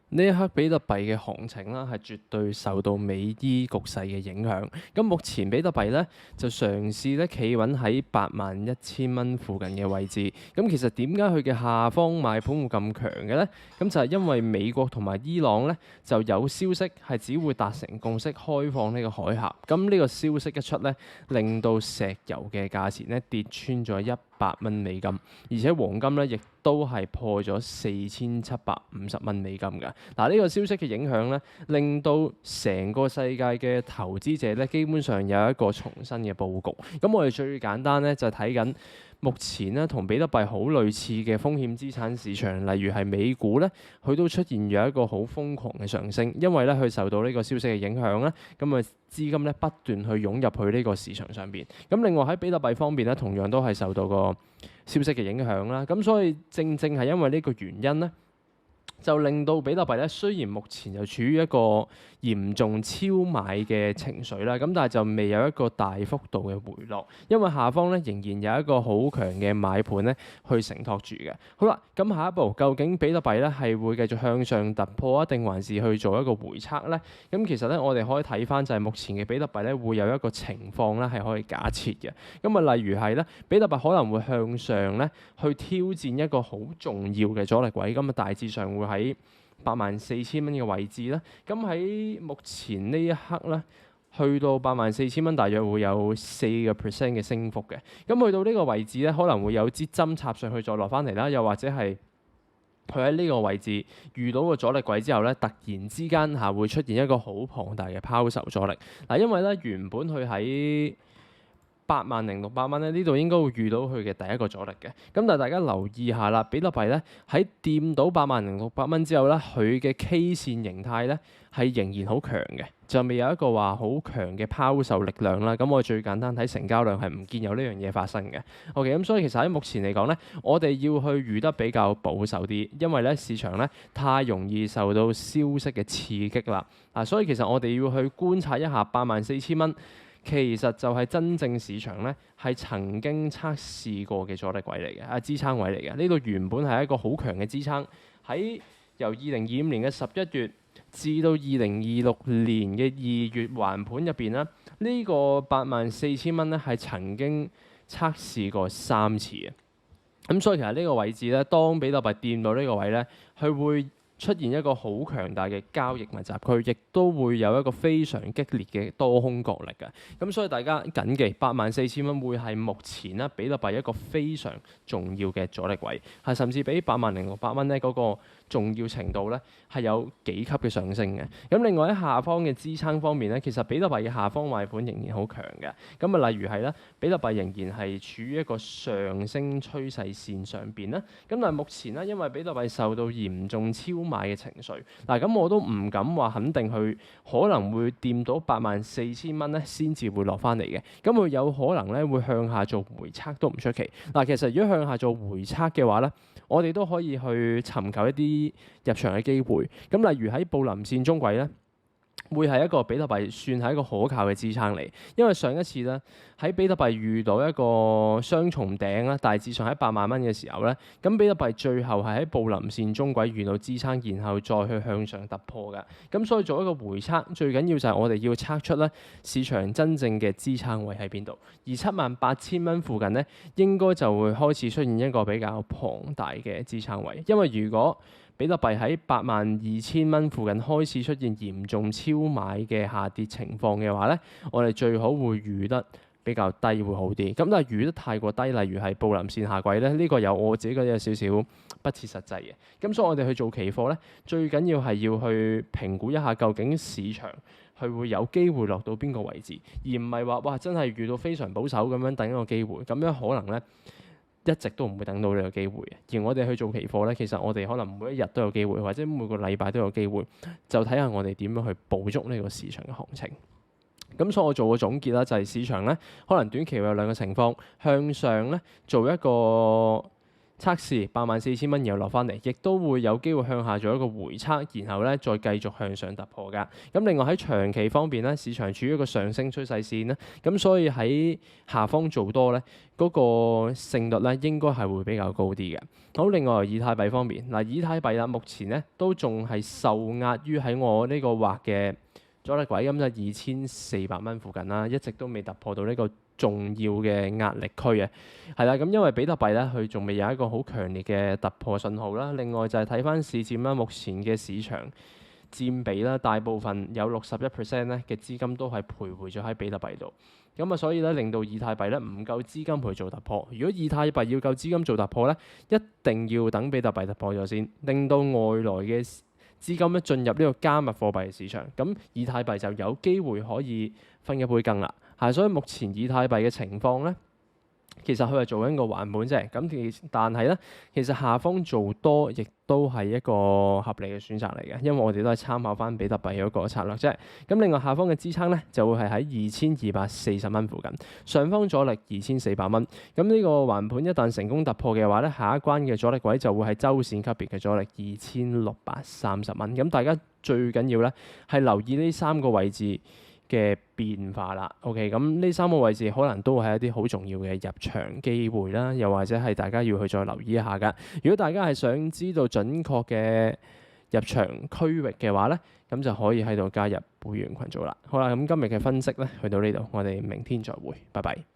呢一刻比特幣嘅行情啦，係絕對受到美伊局勢嘅影響。咁目前比特幣咧就嘗試咧企穩喺81,000蚊附近嘅位置。咁其實點解佢嘅下方賣盤會咁強嘅咧？咁就係因為美國同埋伊朗咧就有消息係只會達成共識開放呢個海峽。咁呢個消息一出咧，令到石油嘅價錢咧跌穿咗$100，而且黃金咧亦都係破咗4750蚊美金㗎。嗱，呢個消息嘅影響咧，令到成個世界嘅投資者咧，基本上有一個重新嘅佈局。咁我哋最簡單咧就睇緊目前咧同比特幣好類似嘅風險資產市場，例如係美股咧，佢都出現咗一個好瘋狂嘅上升，因為咧佢受到呢個消息嘅影響咧，咁啊資金咧不斷去湧入去呢個市場上邊。咁另外喺比特幣方面咧，同樣都係受到個消息嘅影響啦。咁所以正正係因為呢個原因咧，就令到比特幣咧，雖然目前就處於一個嚴重超買嘅情緒啦，咁但係就未有一個大幅度嘅回落，因為下方咧仍然有一個好強嘅買盤咧去承托住嘅。好啦，咁下一步究竟比特幣咧係會繼續向上突破啊，定還是去做一個回測咧？咁其實咧，我哋可以睇翻就係目前嘅比特幣咧會有一個情況咧係可以假設嘅。咁啊，例如係咧，比特幣可能會向上咧去挑戰一個好重要嘅阻力位，咁啊大致上會喺84,000蚊嘅位置啦。咁喺目前呢一刻咧，去到84,000蚊，大約會有4%嘅升幅嘅。咁去到呢個位置咧，可能會有支針插上去再落翻嚟啦，又或者係佢喺呢個位置遇到個阻力位之後咧，突然之間會出現一個好龐大嘅拋售阻力。嗱，因為咧原本佢喺80,600蚊咧，呢度應該會遇到佢嘅第一個阻力嘅。咁但係大家留意下啦，比特幣咧喺掂到80,600蚊之後咧，佢嘅 K 線形態咧係仍然好強嘅，就未有一個話好強嘅拋售力量啦。咁我最簡單睇成交量係唔見有呢樣嘢發生嘅。OK，咁所以其實喺目前嚟講咧，我哋要去預得比較保守啲，因為咧市場咧太容易受到消息嘅刺激啦。所以其實我哋要去觀察一下84,000蚊。其實就係真正市場咧係曾經測試過嘅阻力位嚟嘅，支撐位嚟嘅。呢度原本係一個好強嘅支撐，喺由2025年嘅11月至到2026年嘅2月橫盤入邊咧，呢個84,000蚊咧係曾經測試過3次嘅。咁所以其實呢個位置咧，當比特幣掂到呢個位咧，佢會出現一個好強大嘅交易密集區，亦都會有一個非常激烈嘅多空角力嘅。咁所以大家緊記84,000蚊會係目前咧比特幣一個非常重要嘅阻力位，係甚至比80,600蚊咧嗰個重要程度咧係有幾級嘅上升嘅。咁另外喺下方嘅支撐方面咧，其實比特幣嘅下方賣盤仍然好強嘅。咁啊，例如係咧，比特幣仍然係處於一個上升趨勢線上邊啦。咁但係目前咧，因為比特幣受到嚴重超買嘅情緒，咁我都唔敢話肯定佢可能會掂到84,000蚊咧，先至會落翻嚟嘅。咁佢有可能咧會向下做回測都唔出奇。其實如果向下做回測嘅話咧，我哋都可以去尋求一啲入場嘅機會。咁例如喺布林線中軌咧，會係一個比特幣算係一個可靠嘅支撐嚟，因為上一次咧喺比特幣遇到一個雙重頂啦，大致上喺80,000蚊嘅時候咧，咁比特幣最後係喺布林線中軌遇到支撐，然後再去向上突破嘅。咁所以做一個回測，最緊要就係我哋要測出咧市場真正嘅支撐位喺邊度，而78,000蚊附近咧應該就會開始出現一個比較龐大嘅支撐位，因為如果比特幣喺82,000蚊附近開始出現嚴重超買嘅下跌情況嘅話咧，我哋最好會預得比較低會好啲。咁但係預得太過低，例如係布林線下軌咧，呢個有我自己覺得有少少不切實際嘅。咁所以我哋去做期貨咧，最緊要係要去評估一下究竟市場佢會有機會落到邊個位置，而唔係話哇真係遇到非常保守咁樣等一個機會，咁樣可能咧一直都唔會等到呢個機會。而我哋去做期貨咧，其實我哋可能每一日都有機會，或者每個禮拜都有機會，就睇下我哋點樣去捕捉呢個市場嘅行情。咁所以我做個總結啦，就係市場咧可能短期會有兩個情況，向上咧做一個測試84,000蚊，然後落翻嚟，亦都會有機會向下做一個回測，然後咧再繼續向上突破㗎。咁另外喺長期方面咧，市場處於一個上升趨勢線啦，咁所以喺下方做多咧，嗰個勝率咧應該係會比較高啲嘅。好，另外以太幣方面，嗱以太幣啦，目前咧都仲係受壓於喺我呢個畫嘅阻力位，咁就2400蚊附近啦，一直都未突破到呢個重要嘅壓力區嘅，係啦。咁因為比特幣咧，佢仲未有一個好強烈嘅突破信號啦。另外就係睇翻市佔啦，目前嘅市場佔比啦，大部分有61%咧嘅資金都係徘徊咗喺比特幣度。咁啊，所以咧令到以太幣咧唔夠資金去做突破。如果以太幣要夠資金做突破咧，一定要等比特幣突破咗先，令到外來嘅資金咧進入呢個加密貨幣市場，咁以太幣就有機會可以分一杯羹啦。係，所以目前以太幣嘅情況咧，其實佢係做緊個還本啫。咁但係咧，其實下方做多亦都係一個合理嘅選擇嚟嘅，因為我哋都係參考翻比特幣嗰個策略啫。咁另外下方嘅支撐咧，就會係喺2240蚊附近，上方阻力2400蚊。咁呢個還盤一旦成功突破嘅話咧，下一關嘅阻力位就會係周線級別嘅阻力2630蚊。咁大家最緊要咧係留意呢三個位置嘅變化啦。OK， 咁呢三個位置可能都會係一啲好重要嘅入場機會啦，又或者係大家要去再留意一下㗎。如果大家係想知道準確嘅入場區域嘅話咧，咁就可以喺度加入會員群組啦。好啦，咁今日嘅分析咧去到呢度，我哋明天再會，拜拜。